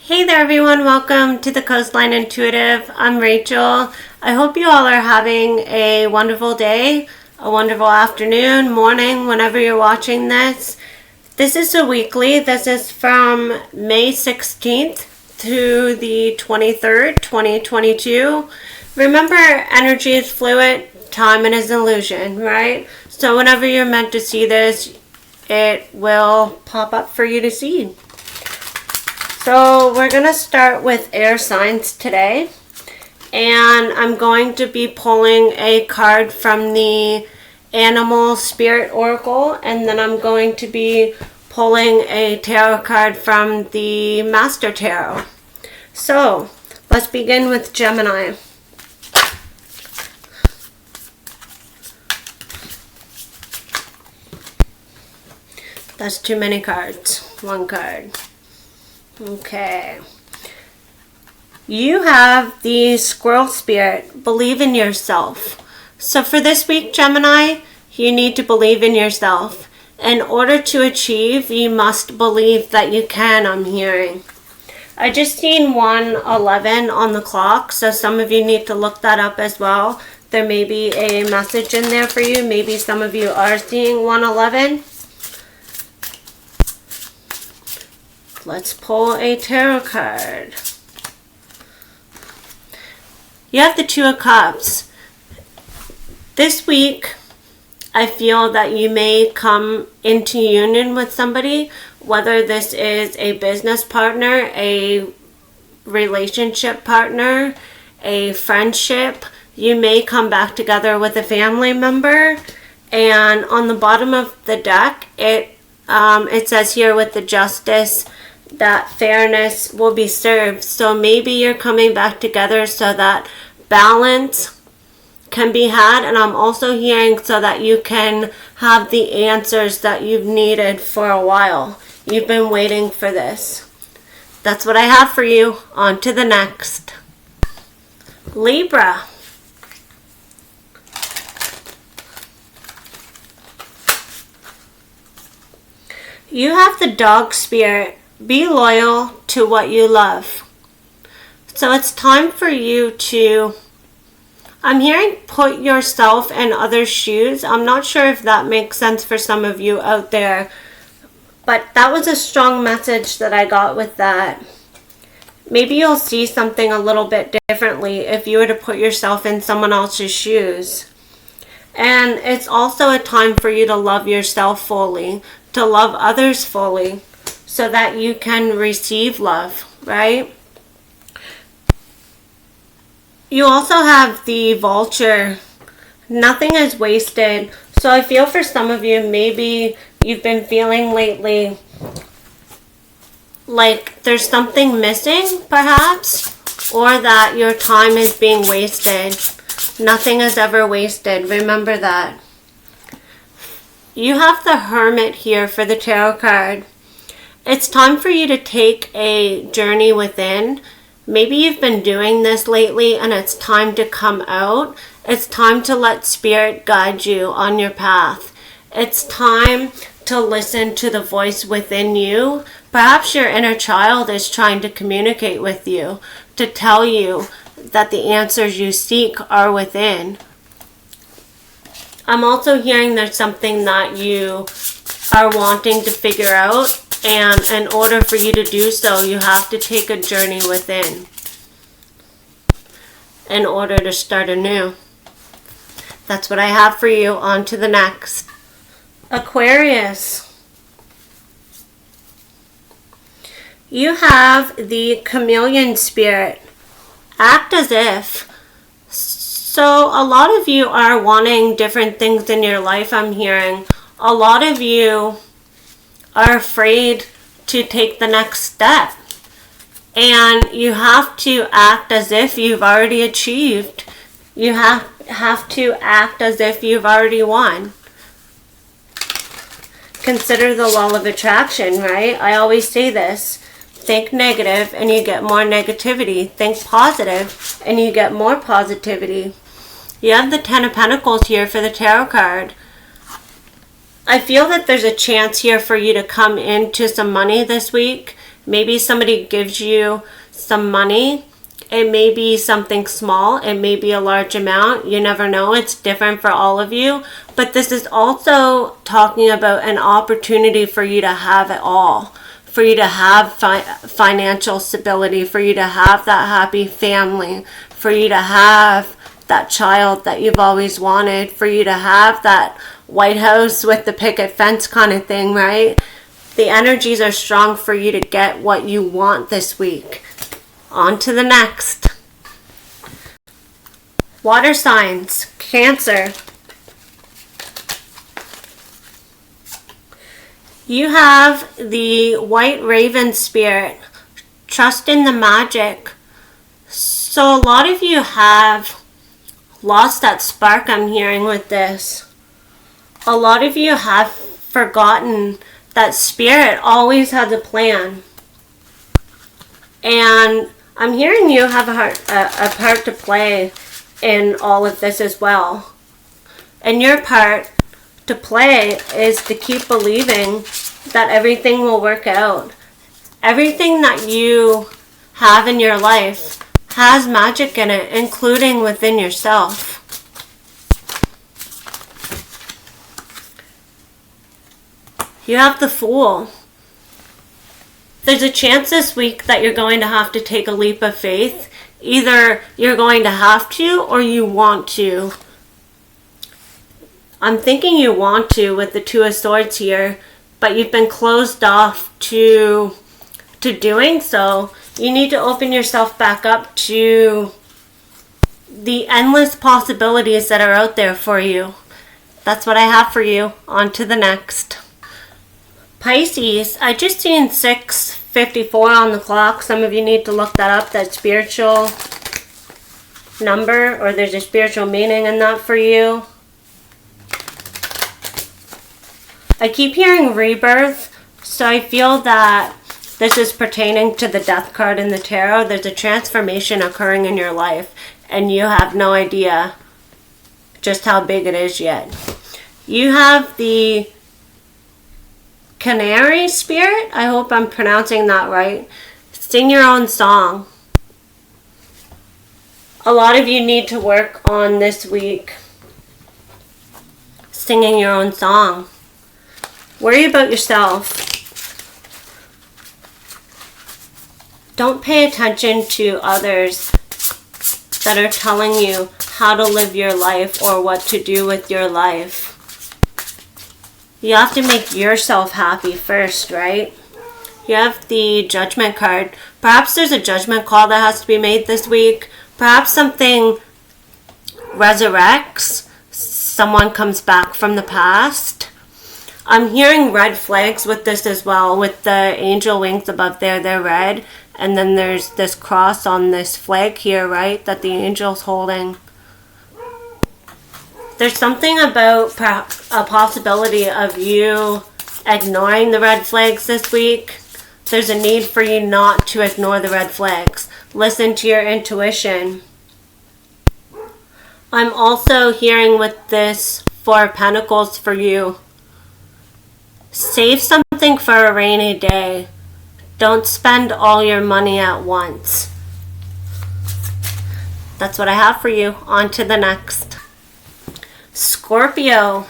Hey there everyone, welcome to the Coastline Intuitive. I'm Rachel. I hope you all are having a wonderful day, a wonderful afternoon, morning, whenever you're watching this. This is a weekly. This is from May 16th through the 23rd, 2022. Remember, energy is fluid, time is an illusion, right? So whenever you're meant to see this, it will pop up for you to see. So we're going to start with air signs today, and I'm going to be pulling a card from the Animal Spirit Oracle, and then I'm going to be pulling a tarot card from the Master Tarot. So let's begin with Gemini. That's too many cards. One card. Okay. You have the Squirrel Spirit. Believe in yourself. So for this week, Gemini, you need to believe in yourself. In order to achieve, you must believe that you can, I'm hearing. I just seen 1:11 on the clock, so some of you need to look that up as well. There may be a message in there for you. Maybe some of you are seeing 1:11. Let's pull a tarot card. You have the Two of Cups. This week, I feel that you may come into union with somebody, whether this is a business partner, a relationship partner, a friendship. You may come back together with a family member. And on the bottom of the deck, it says here with the Justice that fairness will be served. So maybe you're coming back together so that balance can be had, and I'm also hearing so that you can have the answers that you've needed for a while. You've been waiting for this. That's what I have for you. On to the next. Libra. You have the Dog Spirit. Be loyal to what you love. So it's time for you to, I'm hearing, put yourself in others' shoes. I'm not sure if that makes sense for some of you out there, but that was a strong message that I got with that. Maybe you'll see something a little bit differently if you were to put yourself in someone else's shoes. And it's also a time for you to love yourself fully, to love others fully, so that you can receive love, right? You also have the Vulture. Nothing is wasted. So I feel for some of you, maybe you've been feeling lately like there's something missing, perhaps, or that your time is being wasted. Nothing is ever wasted. Remember that. You have the Hermit here for the tarot card. It's time for you to take a journey within. Maybe you've been doing this lately and it's time to come out. It's time to let Spirit guide you on your path. It's time to listen to the voice within you. Perhaps your inner child is trying to communicate with you, to tell you that the answers you seek are within. I'm also hearing there's something that you are wanting to figure out. And in order for you to do so, you have to take a journey within in order to start anew. That's what I have for you. On to the next. Aquarius. You have the Chameleon Spirit. Act as if. So a lot of you are wanting different things in your life, I'm hearing. A lot of you are afraid to take the next step. And you have to act as if you've already achieved. You have to act as if you've already won. Consider the law of attraction, right? I always say this. Think negative and you get more negativity. Think positive and you get more positivity. You have the Ten of Pentacles here for the tarot card. I feel that there's a chance here for you to come into some money this week. Maybe somebody gives you some money. It may be something small. It may be a large amount. You never know. It's different for all of you. But this is also talking about an opportunity for you to have it all. For you to have financial stability. For you to have that happy family. For you to have that child that you've always wanted. For you to have that White House with the picket fence kind of thing, right? The energies are strong for you to get what you want this week. On to the next. Water signs, Cancer. You have the White Raven spirit. Trust in the magic. So a lot of you have lost that spark, I'm hearing with this. A lot of you have forgotten that spirit always has a plan. And I'm hearing you have a part to play in all of this as well. And your part to play is to keep believing that everything will work out. Everything that you have in your life has magic in it, including within yourself. You have the Fool. There's a chance this week that you're going to have to take a leap of faith. Either you're going to have to or you want to. I'm thinking you want to with the Two of Swords here, but you've been closed off to doing so. You need to open yourself back up to the endless possibilities that are out there for you. That's what I have for you. On to the next. Pisces, I just seen 6:54 on the clock. Some of you need to look that up, that spiritual number, or there's a spiritual meaning in that for you. I keep hearing rebirth, so I feel that this is pertaining to the Death card in the tarot. There's a transformation occurring in your life, and you have no idea just how big it is yet. You have the Canary spirit. I hope I'm pronouncing that right. Sing your own song. A lot of you need to work on this week singing your own song. Worry about yourself. Don't pay attention to others that are telling you how to live your life or what to do with your life. You have to make yourself happy first, right? You have the Judgment card. Perhaps there's a judgment call that has to be made this week. Perhaps something resurrects. Someone comes back from the past. I'm hearing red flags with this as well. With the angel wings above there, they're red. And then there's this cross on this flag here, right? That the angel's holding. There's something about a possibility of you ignoring the red flags this week. There's a need for you not to ignore the red flags. Listen to your intuition. I'm also hearing with this Four of Pentacles for you. Save something for a rainy day. Don't spend all your money at once. That's what I have for you. On to the next. Scorpio.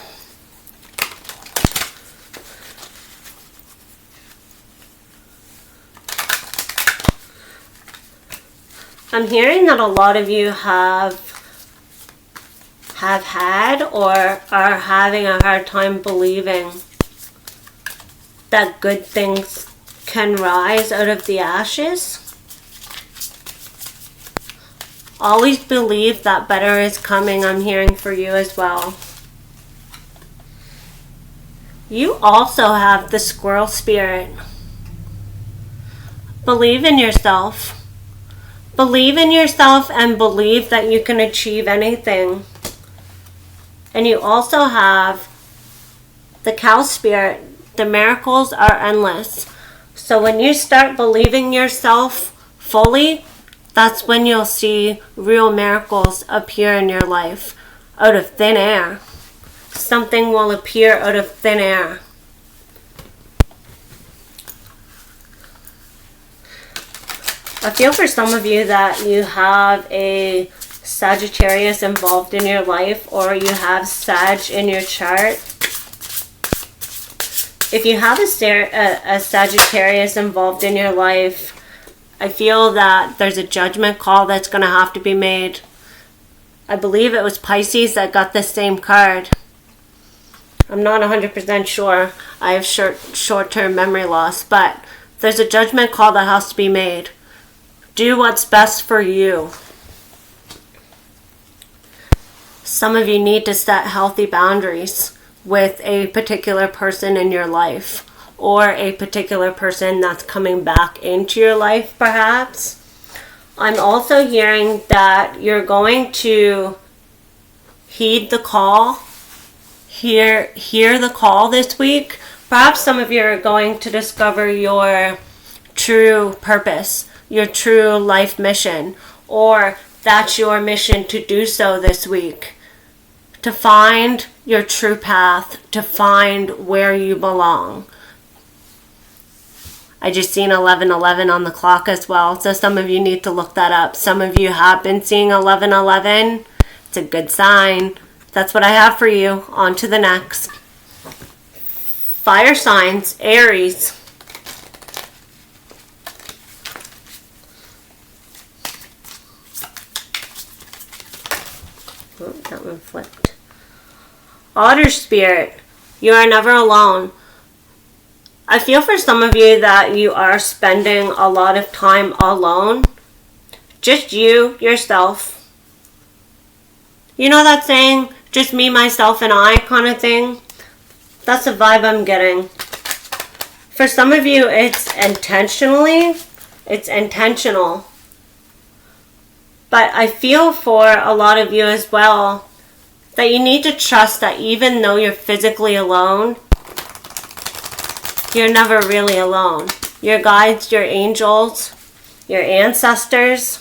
I'm hearing that a lot of you have had or are having a hard time believing that good things can rise out of the ashes. Always believe that better is coming. I'm hearing for you as well. You also have the Squirrel spirit. Believe in yourself. Believe in yourself and believe that you can achieve anything. And you also have the Cow spirit. The miracles are endless. So when you start believing yourself fully, that's when you'll see real miracles appear in your life out of thin air. Something will appear out of thin air. I feel for some of you that you have a Sagittarius involved in your life, or you have Sag in your chart. If you have a Sagittarius involved in your life, I feel that there's a judgment call that's going to have to be made. I believe it was Pisces that got the same card. I'm not 100% sure. I have short-term memory loss, but there's a judgment call that has to be made. Do what's best for you. Some of you need to set healthy boundaries with a particular person in your life, or a particular person that's coming back into your life, perhaps. I'm also hearing that you're going to heed the call, hear the call this week. Perhaps some of you are going to discover your true purpose, your true life mission, or that's your mission to do so this week. To find your true path, to find where you belong. I just seen 11:11 on the clock as well, so some of you need to look that up. Some of you have been seeing 11:11. It's a good sign. That's what I have for you. On to the next. Fire signs, Aries. Oh, that one flipped. Otter spirit, you are never alone. I feel for some of you that you are spending a lot of time alone. Just you, yourself. You know that saying, just me, myself, and I kind of thing? That's the vibe I'm getting. For some of you, it's intentional. But I feel for a lot of you as well that you need to trust that even though you're physically alone, you're never really alone. Your guides, your angels, your ancestors,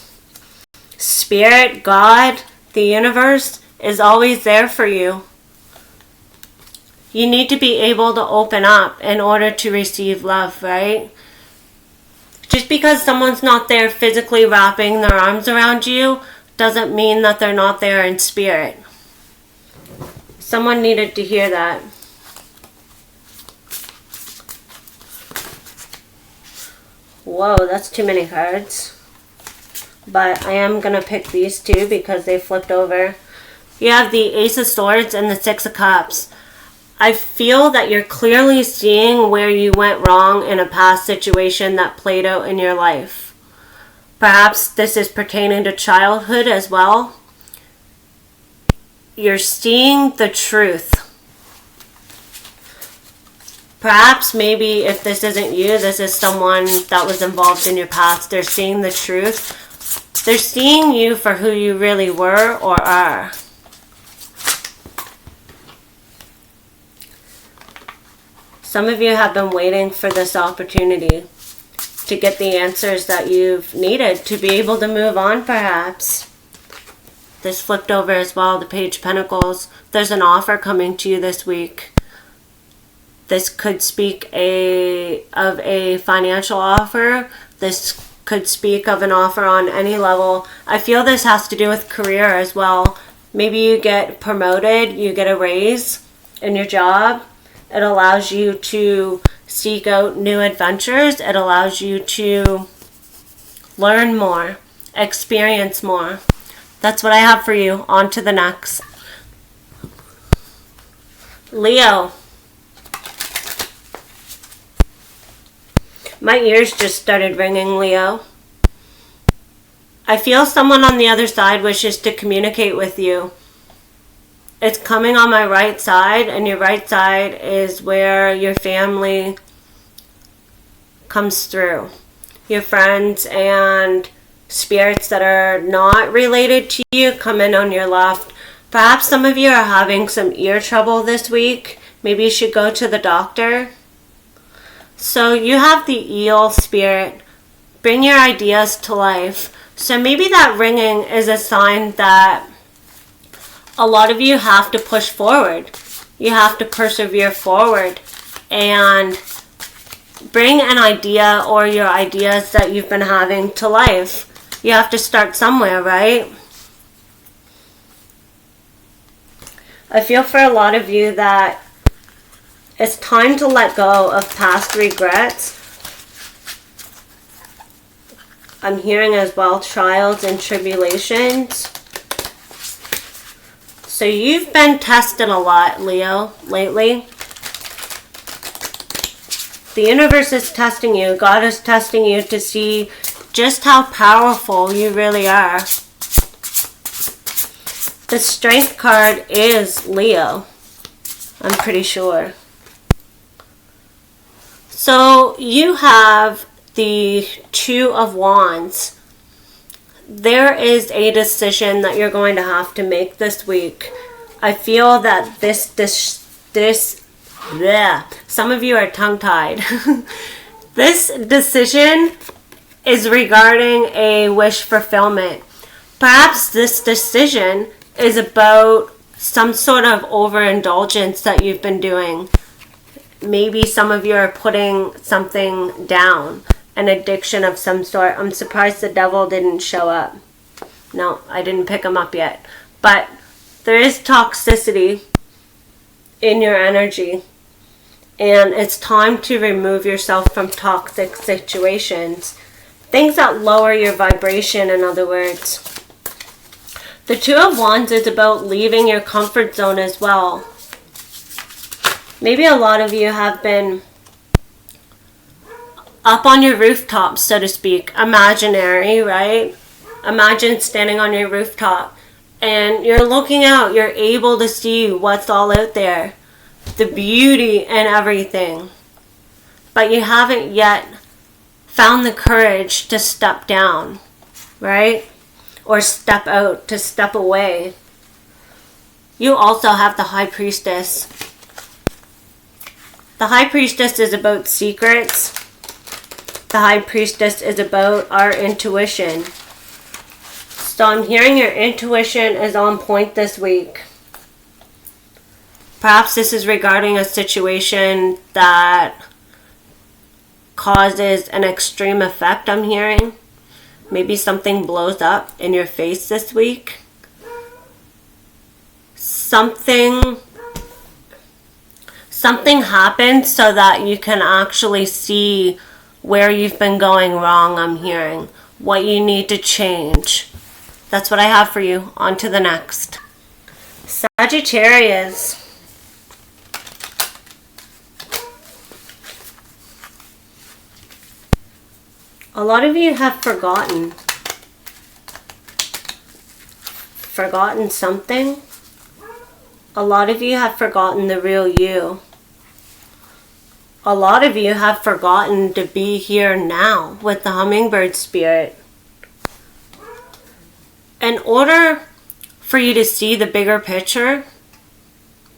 Spirit, God, the universe is always there for you. You need to be able to open up in order to receive love, right? Just because someone's not there physically wrapping their arms around you doesn't mean that they're not there in spirit. Someone needed to hear that. Whoa, that's too many cards. But I am going to pick these two because they flipped over. You have the Ace of Swords and the Six of Cups. I feel that you're clearly seeing where you went wrong in a past situation that played out in your life. Perhaps this is pertaining to childhood as well. You're seeing the truth. Perhaps maybe if this isn't you, this is someone that was involved in your past. They're seeing the truth. They're seeing you for who you really were or are. Some of you have been waiting for this opportunity to get the answers that you've needed to be able to move on, perhaps. This flipped over as well, the Page of Pentacles. There's an offer coming to you this week. This could speak of a financial offer. This could speak of an offer on any level. I feel this has to do with career as well. Maybe you get promoted, you get a raise in your job. It allows you to seek out new adventures. It allows you to learn more, experience more. That's what I have for you. On to the next. Leo. My ears just started ringing, Leo. I feel someone on the other side wishes to communicate with you. It's coming on my right side, and your right side is where your family comes through. Your friends and spirits that are not related to you come in on your left. Perhaps some of you are having some ear trouble this week. Maybe you should go to the doctor. So you have the eel spirit. Bring your ideas to life. So maybe that ringing is a sign that a lot of you have to push forward. You have to persevere forward and bring an idea or your ideas that you've been having to life. You have to start somewhere, right? I feel for a lot of you that it's time to let go of past regrets. I'm hearing as well trials and tribulations. So you've been tested a lot, Leo, lately. The universe is testing you. God is testing you to see just how powerful you really are. The Strength card is Leo, I'm pretty sure. So you have the Two of Wands. There is a decision that you're going to have to make this week. I feel that some of you are tongue-tied. This decision is regarding a wish fulfillment. Perhaps this decision is about some sort of overindulgence that you've been doing. Maybe some of you are putting something down, an addiction of some sort. I'm surprised the devil didn't show up. No, I didn't pick him up yet. But there is toxicity in your energy. And it's time to remove yourself from toxic situations. Things that lower your vibration, in other words. The Two of Wands is about leaving your comfort zone as well. Maybe a lot of you have been up on your rooftop, so to speak. Imaginary, right? Imagine standing on your rooftop and you're looking out. You're able to see what's all out there. The beauty and everything. But you haven't yet found the courage to step down, right? Or step out, to step away. You also have the High Priestess. The High Priestess is about secrets. The High Priestess is about our intuition. So I'm hearing your intuition is on point this week. Perhaps this is regarding a situation that causes an extreme effect, I'm hearing. Maybe something blows up in your face this week. Something happens so that you can actually see where you've been going wrong, I'm hearing. What you need to change. That's what I have for you. On to the next. Sagittarius. A lot of you have forgotten something. A lot of you have forgotten the real you. A lot of you have forgotten to be here now with the hummingbird spirit. In order for you to see the bigger picture,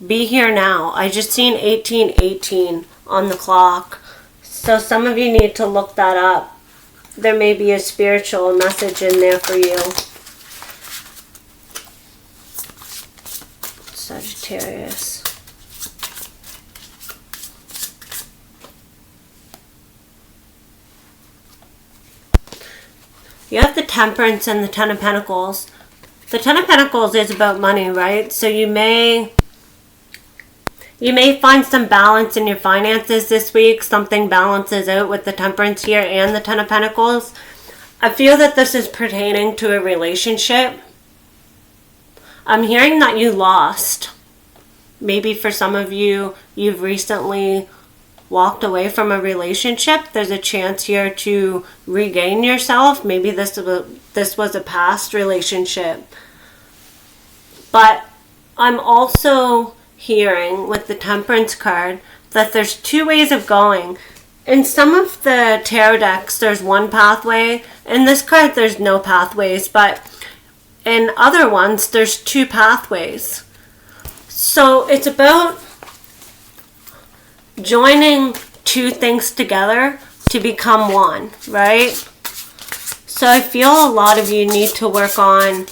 be here now. I just seen 1818 on the clock. So some of you need to look that up. There may be a spiritual message in there for you. Sagittarius. You have the Temperance and the Ten of Pentacles. The Ten of Pentacles is about money, right? So you may find some balance in your finances this week. Something balances out with the Temperance here and the Ten of Pentacles. I feel that this is pertaining to a relationship. I'm hearing that you lost. Maybe for some of you, you've recently walked away from a relationship. There's a chance here to regain yourself. Maybe this was a past relationship. But I'm also hearing with the Temperance card that there's two ways of going. In some of the tarot decks, there's one pathway. In this card, there's no pathways. But in other ones, there's two pathways. So it's about joining two things together to become one, right? So I feel a lot of you need to work on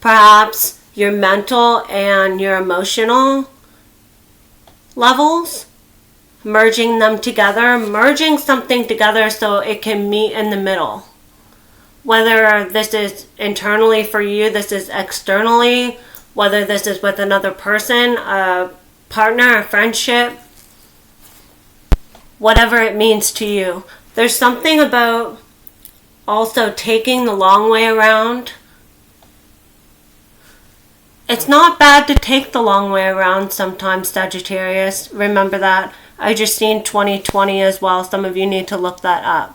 perhaps your mental and your emotional levels. merging them together, merging something together so it can meet in the middle. Whether this is internally for you, this is externally, whether this is with another person, a partner, a friendship, whatever it means to you. There's something about also taking the long way around. It's not bad to take the long way around sometimes, Sagittarius. Remember that. I just seen 2020 as well. Some of you need to look that up.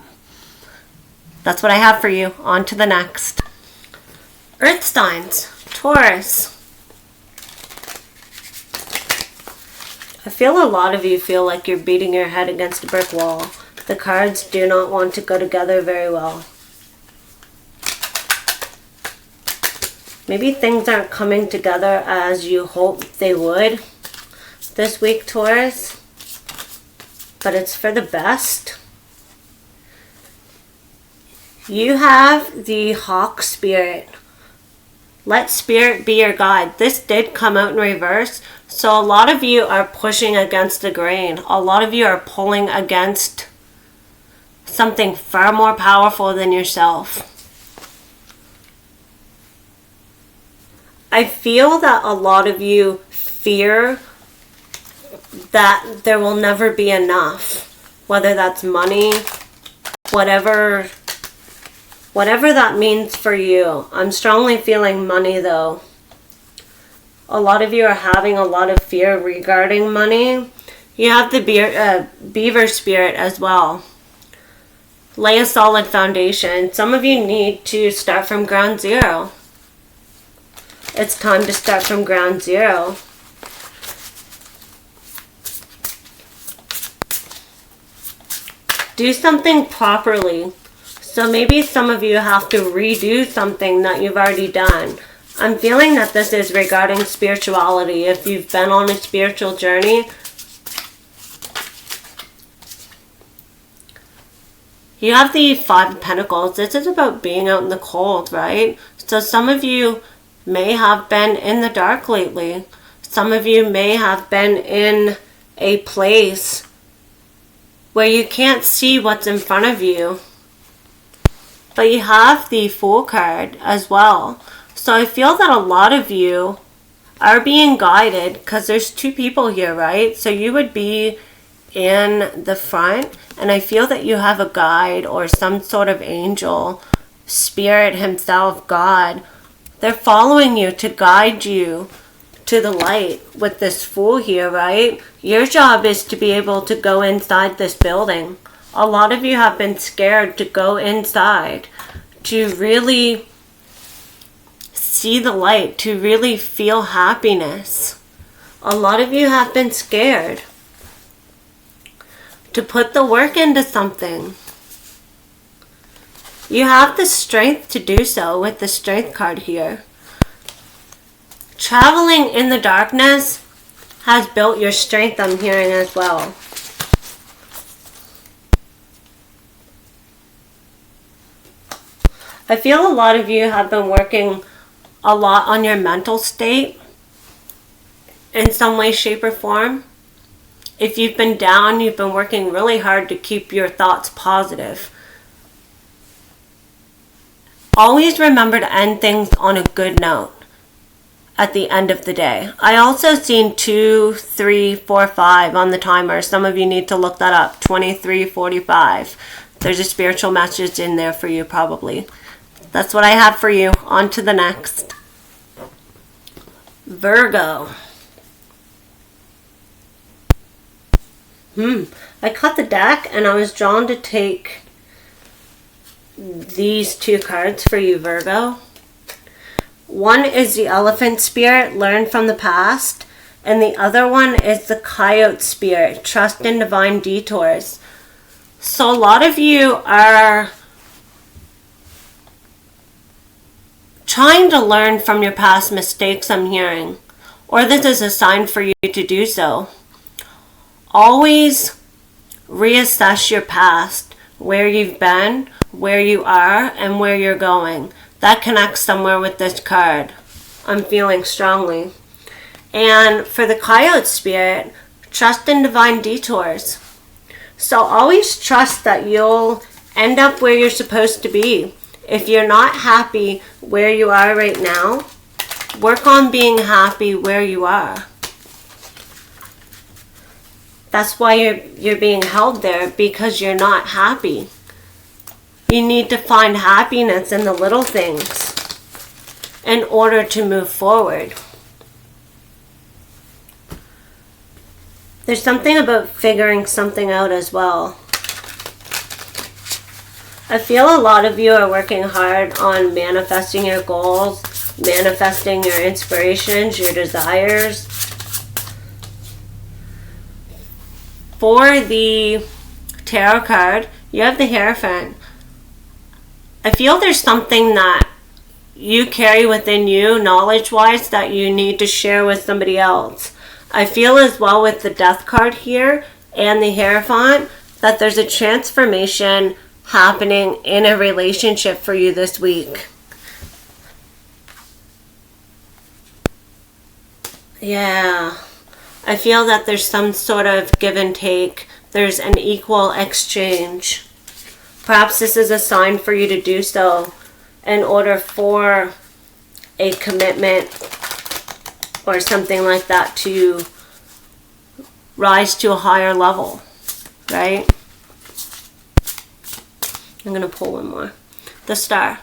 That's what I have for you. On to the next. Earth signs. Taurus. I feel a lot of you feel like you're beating your head against a brick wall. The cards do not want to go together very well. Maybe things aren't coming together as you hoped they would this week, Taurus. But it's for the best. You have the hawk spirit. Let spirit be your guide. This did come out in reverse. So a lot of you are pushing against the grain. A lot of you are pulling against something far more powerful than yourself. I feel that a lot of you fear that there will never be enough. Whether that's money, whatever that means for you. I'm strongly feeling money though. A lot of you are having a lot of fear regarding money. You have the beaver spirit as well. Lay a solid foundation. Some of you need to start from ground zero. It's time to start from ground zero. Do something properly. So maybe some of you have to redo something that you've already done. I'm feeling that this is regarding spirituality. If you've been on a spiritual journey, you have the Five of Pentacles. This is about being out in the cold, right? So some of you may have been in the dark lately. Some of you may have been in a place where you can't see what's in front of you. But you have the Fool card as well. So I feel that a lot of you are being guided because there's two people here, right? So you would be in the front, and I feel that you have a guide or some sort of angel, spirit himself, God. They're following you to guide you to the light with this Fool here, right? Your job is to be able to go inside this building. A lot of you have been scared to go inside, to really see the light, to really feel happiness. A lot of you have been scared to put the work into something. You have the strength to do so with the Strength card here. Traveling in the darkness has built your strength, I'm hearing as well. I feel a lot of you have been working a lot on your mental state in some way, shape, or form. If you've been down, you've been working really hard to keep your thoughts positive. Always remember to end things on a good note at the end of the day. I also seen 2, 3, 4, 5 on the timer. Some of you need to look that up. 23:45. There's a spiritual message in there for you probably. That's what I have for you. On to the next. Virgo. I cut the deck and I was drawn to take these two cards for you, Virgo. One is the Elephant Spirit, learn from the past. And the other one is the Coyote Spirit, trust in divine detours. So a lot of you are trying to learn from your past mistakes, I'm hearing. Or this is a sign for you to do so. Always reassess your past, where you've been, where you are, and where you're going. That connects somewhere with this card. I'm feeling strongly. And for the Coyote Spirit, trust in divine detours. So always trust that you'll end up where you're supposed to be. If you're not happy where you are right now, work on being happy where you are. That's why you're being held there, because you're not happy. You need to find happiness in the little things in order to move forward. There's something about figuring something out as well. I feel a lot of you are working hard on manifesting your goals, manifesting your inspirations, your desires. For the tarot card, you have the Hierophant. I feel there's something that you carry within you, knowledge-wise, that you need to share with somebody else. I feel as well with the Death card here and the Hierophant that there's a transformation happening in a relationship for you this week. Yeah. I feel that there's some sort of give and take. There's an equal exchange. Perhaps this is a sign for you to do so in order for a commitment or something like that to rise to a higher level, right? I'm going to pull one more. The Star.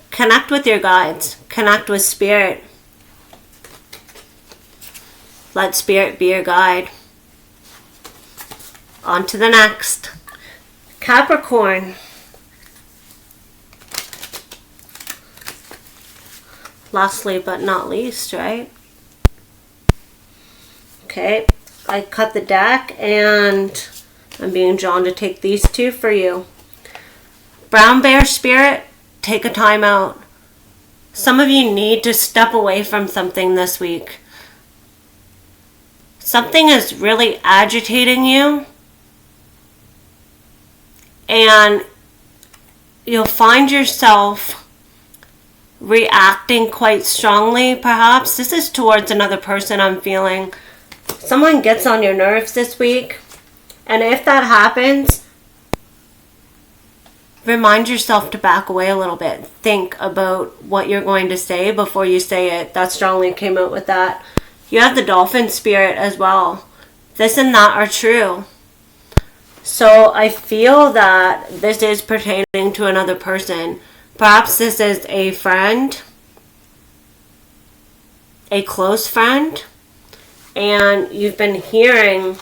Connect with your guides. Connect with Spirit. Let Spirit be your guide. On to the next. Capricorn. Lastly but not least, right? Okay, I cut the deck and I'm being drawn to take these two for you. Brown Bear Spirit, take a time out. Some of you need to step away from something this week. Something is really agitating you, and you'll find yourself reacting quite strongly, perhaps. This is towards another person, I'm feeling. Someone gets on your nerves this week, and if that happens, remind yourself to back away a little bit. Think about what you're going to say before you say it. That strongly came out with that. You have the Dolphin Spirit as well. This and that are true. So I feel that this is pertaining to another person. Perhaps this is a friend, a close friend, and you've been hearing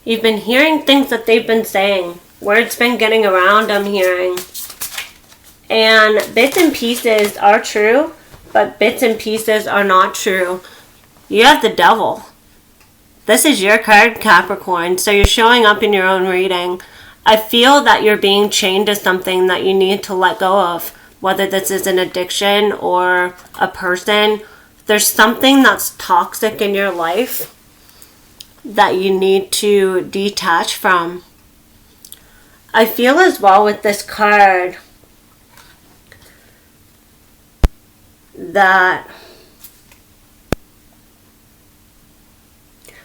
things that they've been saying. Words been getting around, I'm hearing. And bits and pieces are true, but bits and pieces are not true. You have the Devil. This is your card, Capricorn, so you're showing up in your own reading. I feel that you're being chained to something that you need to let go of, whether this is an addiction or a person. There's something that's toxic in your life that you need to detach from. I feel as well with this card that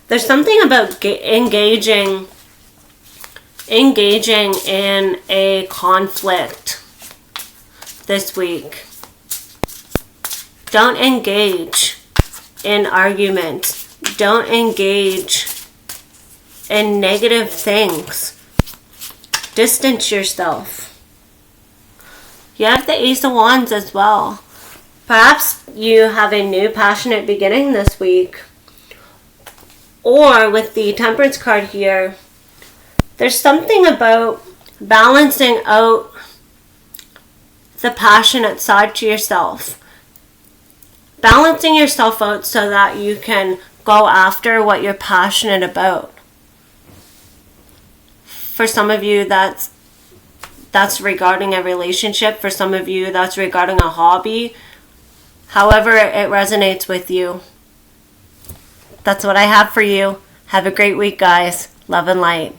there's something about engaging in a conflict this week. Don't engage in arguments. Don't engage in negative things. Distance yourself. You have the Ace of Wands as well. Perhaps you have a new passionate beginning this week. Or with the Temperance card here, there's something about balancing out the passionate side to yourself. Balancing yourself out so that you can go after what you're passionate about. For some of you, that's regarding a relationship. For some of you, that's regarding a hobby. However it resonates with you. That's what I have for you. Have a great week, guys. Love and light.